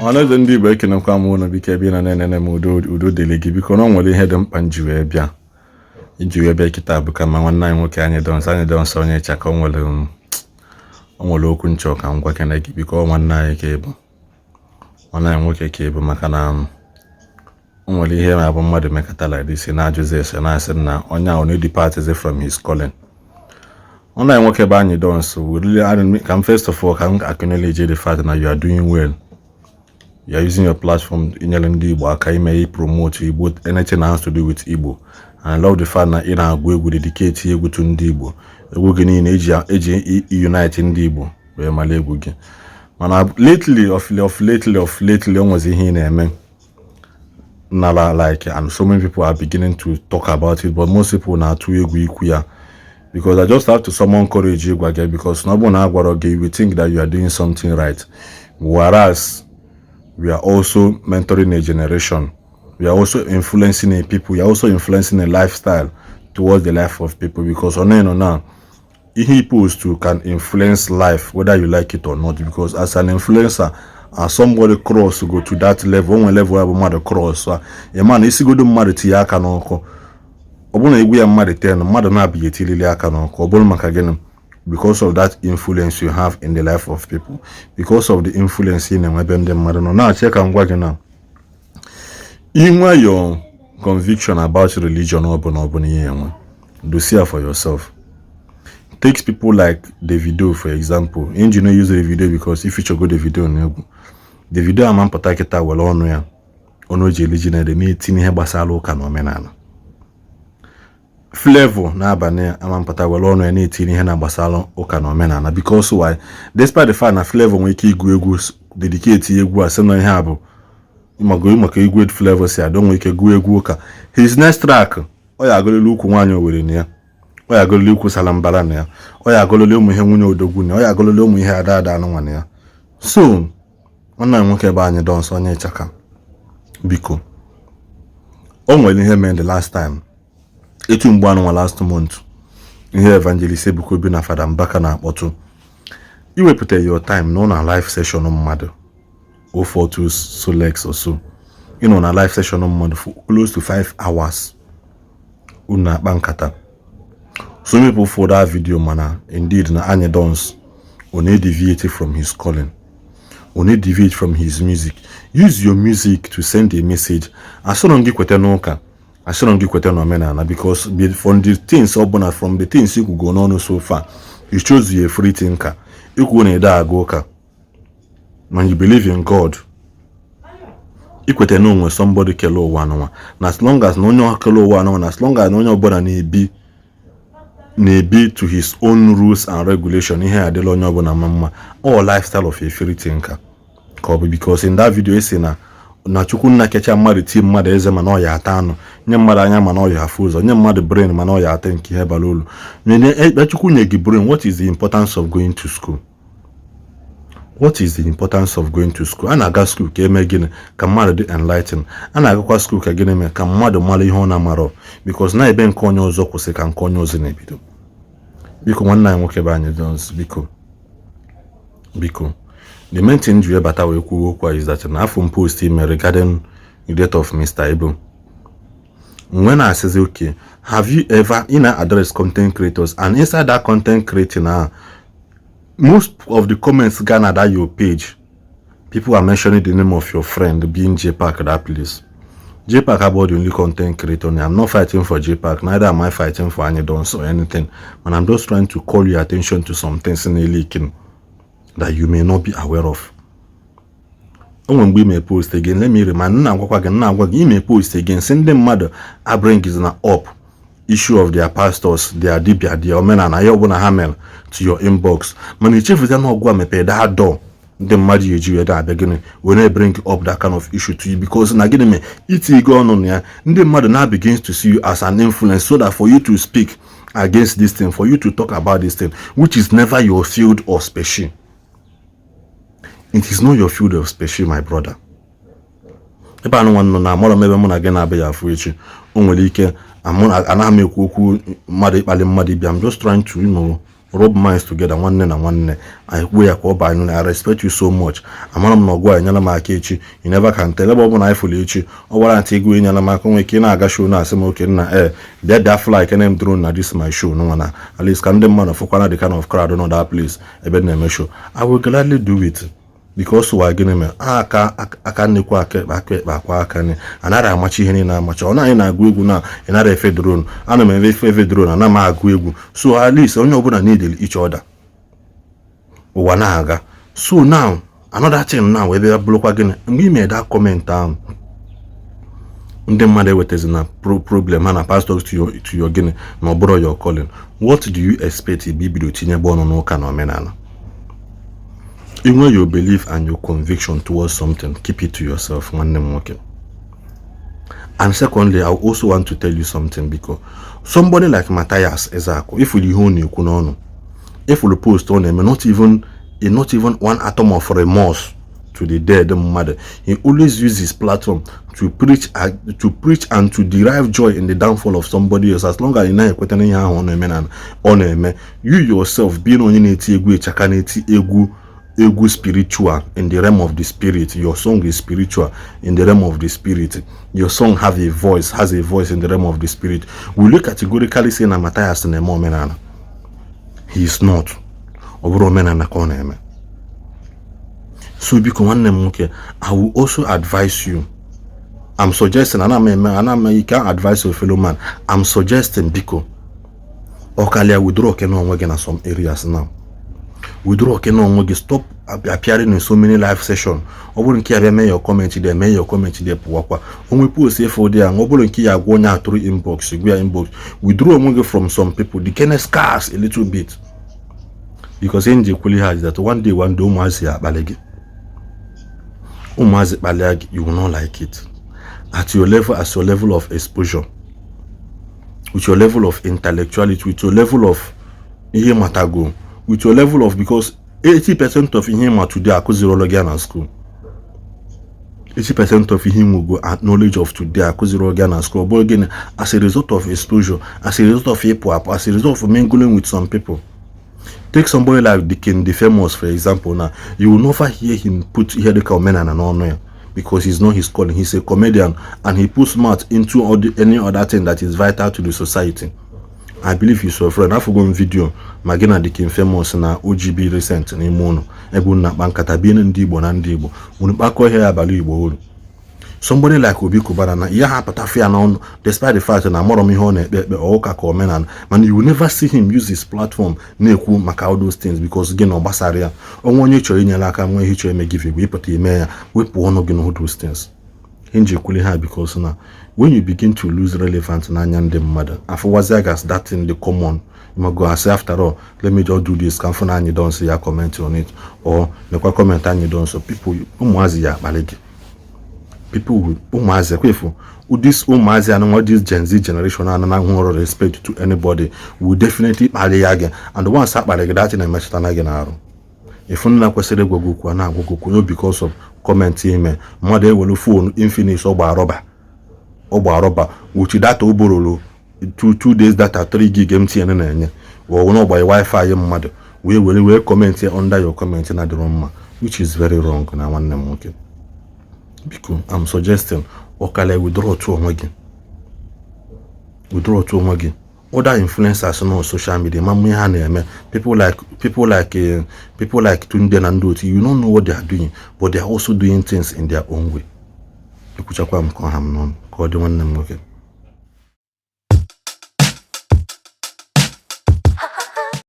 ọnọdụ ndị Igbo ekenekwa m ụnụ bike bi na nene m udo dịrị gị biko na ọ nwere ihe dị mkpa nji wee bịa kịta bụ ka ma nwanne anyị nwoke Anyidons onye Ichaka o nwere okwu nchọ ka m gwa kene gị biko nwanne anyị ka ịbụ nwanne anyị nwoke ka ịbụ maka na o nwere ihe ma bụ mmadụ mekatala isi na-ajụzi ese na-asị na onye ahụ na-depart from his calling. Nwanne anyị nwoke bụ Anyidons can first of all can acknowledge the fact that you are doing well. You are using your platform in Ndi Igbo aka ime promote Igbo, anything that has to do with Igbo. And I love the fact that in our way we dedicate Igbo to Ndi Igbo. Igbo gini in age unite Ndi Igbo. We male Igbo gi. Man, lately almost here in amen. Nala like and so many people are beginning to talk about it, but most people now too Igbo. Because I just have to summon courage again because nobody we think that you are doing something right. Whereas we are also mentoring a generation. We are also influencing a people. We are also influencing a lifestyle towards the life of people because now people can influence life whether you like it or not. Because as an influencer, as somebody cross to go to that level, one level where mother cross, a man is go to mother tiaka no. Obuna igwe ya mmadụ 10 mmadụ na-abịa etilili aka n'ọkụ ọ bụrụ maka gịnị because of that influence you have in the life of people, because of the influence in ebe ndị mmadụ nọ na-achị ka ngwa gị na inwe your conviction about religion ọbụna ihe enwe do see for yourself. Takes people like Davido for example. Engineer use the video because if you go the video n'egwu the video ama mpụta kịta were ọnụ ya ọnụ ji Ili Ji na-etinye ihe gbasara ụka na omenala. Flavor na abane amampata wele ọnụ ya na-etinye ihe na gbasara ụka na omenala because why despite the fact na Flavor nwere ike igwu egwu dedicate egwu a sị na ihe a bụ maka igwu Flavor si adọ nwere ike gụọ egwu ụka his next track ọ ya agụlele ukwu nwaanyị Owere na ya ọ ya agụlele ukwu Salambara na ya ọ ya agụlele ụmụ ihe nwunye Odogwu na ọ ya agụlele ụmụ ihe ada anụnwa na ya. So nwanne nwoke bụ Anyidons onye Ichaka biko o nwere ihe mere the last time etu mgbe anụnwa last month ihe evangelist Ebuka bi na Fada Mbaka na akpọtụ iwepụta your time no na live session mmadụ 042 Solex or so na live session mmadụ for close to 5 hours una akpa nkata. So many people for that video mana indeed na Anyidons only deviate from his calling, only deviate from his music. Use your music to send a message. Asọrọ kwete n'ụka asọrọ kwete n'omenala because from the things ọbụna from the things you could go on so far you chose you a free thinker. You could na-ede agụ ụka when you believe in God ikwete na onwe somebody kele ụwa anụnwa na as long as na onye kele ụwa anụnwa na as long as na onye ọbụla na-ebi to his own rules and regulation ihe adịla onye ọbụla mma all lifestyle of a free thinker ka ọ bụ because in that video esi na Chukwu nna kecha mmadụ ti mmadụ eze mana ọ ya ata anụ nye mmadụ anya mana ọ ya afụ ụzọ nye mmadụ brain mana ọ ya ata nke ihe bara ulu nye Chukwu nye gị brain. What is the importance of going to school? What is the importance of going to school? A na-aga school ka eme gịnị ka mmadụ dị enlighten. A na-agakwa school ka gịnị mee ka mmadụ mara ihe ọ na-amarọ because na ebe nke onye ọzọ kwụsị ka nke onye ọzọ na-ebido. Biko nwanne anyị nwoke bụ Anyidons biko the main thing you ever wee kwuo okwu is that na afọ post regarding the death of Mr. Igbo. When I says okay, have you ever address content creators and inside that content creating most of the comments garnered at your page people are mentioning the name of your friend being J-Pack that place. J-Pack about the only content creator. I'm not fighting for J-Pack, neither am I fighting for Anyidons or anything, and I'm just trying to call your attention to some things in the leaking that you may not be aware of. When we may post again, let me remind you may post again. Send them mother I bring is an up issue of their pastors, their dibia, their Omenala Hamel to your inbox. Man, the chief is not going to pay that door. The mother you that beginning when I bring up that kind of issue to you because again me it's going on here. The mother now begins to see you as an influence so that for you to speak against this thing, for you to talk about this thing, which is never your field or special. It is not your field of special, my brother. If I don't want to know, maybe I'm going to be afraid. I'm just trying to, rub minds together nwanne na nwanne anyị ya ka ọ banyụ I respect you so much amara m na ọgwa enyela m aka echi you never can tell ebe ọ bụ na ifụlụ echi ọ gwara ntị ego enyela m aka nwe ike na-aga show na asị m oke nna bịa da fly kene m drone na this my show no na at least ka ndị mmadụ fụkwana the kind of crowd no that place ebe na-eme show I will gladly do it because wa gịnị me aka nnekwu akwa aka ni anara amachi ihe niile amachi ọ na anyị na-agụ egwu na ịnara efe drone ana m efe drone ana m agụ egwu so at least onye ọbụla need each other ụwa na-aga so now another thing now ebe bụrụkwa gịnị mgbe ị mee that comment ahụ ndị mmadụ ewetezi na problem ha na pastor to your gịnị na ọ bụrụ your calling what do you expect ibe ibido tinyebe ọnụ n'ụka na omenala when your belief and your conviction towards something, keep it to yourself. And secondly, I also want to tell you something because somebody like Matthias Izaku, if we own you kunono, if we post on him, not even one atom of remorse to the dead mother, he always uses his platform to preach and to derive joy in the downfall of somebody else. As long as you yourself being on Igbo spiritual in the realm of the spirit. Your song is spiritual in the realm of the spirit. Your song has a voice in the realm of the spirit. We look categorically saying that Matthias is Omenala. He is not. So I will also advise you. I'm suggesting, and you can't advise your fellow man. I'm suggesting because Okalia withdraw in some areas now. Withdraw stop appearing in so many live sessions. Obolo nki abia make your comment there pwakwa. Onwe post for there obolo nki ya go nya through inbox, withdraw from some people. The can scarce a little bit. Because NJ Kuli has that one day umazi balegi. Umazi balegi, you will not like it. At your level of exposure, with your level of intellectuality, with your level of matago, with your level of, because 80% of him are today are Kuzirologian at school. 80% of him will go at knowledge of today are Kuzirologian at school. But again, as a result of exposure, as a result of hip-hop, as a result of mingling with some people. Take somebody like the famous, for example. Now you will never hear him hear the Omenala and honor, because he's not his calling. He's a comedian and he puts smart into any other thing that is vital to the society. I believe he's your friend. I forgot video. Magina became famous na OGB recent in Mono. Ebu na bankata bin Ndi Igbo na Ndi Igbo. Unibako here abali Igbo. Somebody like Obi Kubana na iya patafia na, despite the fact na moro mi hone oka ko Omenala, man, you will never see him use his platform neku maka all those things, because again obasaria onwonye chori nyela aka nwe hicho eme give we put eme ya we po ono gino all those things. Hinji kuli ha, because now when you begin to lose relevance na nyande mother, afterwards that in the common, you must go and say, after all, let me just do this. Come for and you don't see a comment on it, or make a comment and you don't. So people balegi. People who this and what this Gen Z generation and no respect to anybody will definitely again. And the ones that balegi that in a match again. If you don't go because of commenting, mother will phone infinite or Oba which that oborolo 2 days data 3 gig MTN or no by Wi-Fi mother. We will comment here under your comment in the room, which is very wrong now one name okay. Because I'm suggesting Okale withdraw to again. Withdraw to again. Other influencers on social media, people like Tunde and Doti, you don't know what they are doing, but they are also doing things in their own way.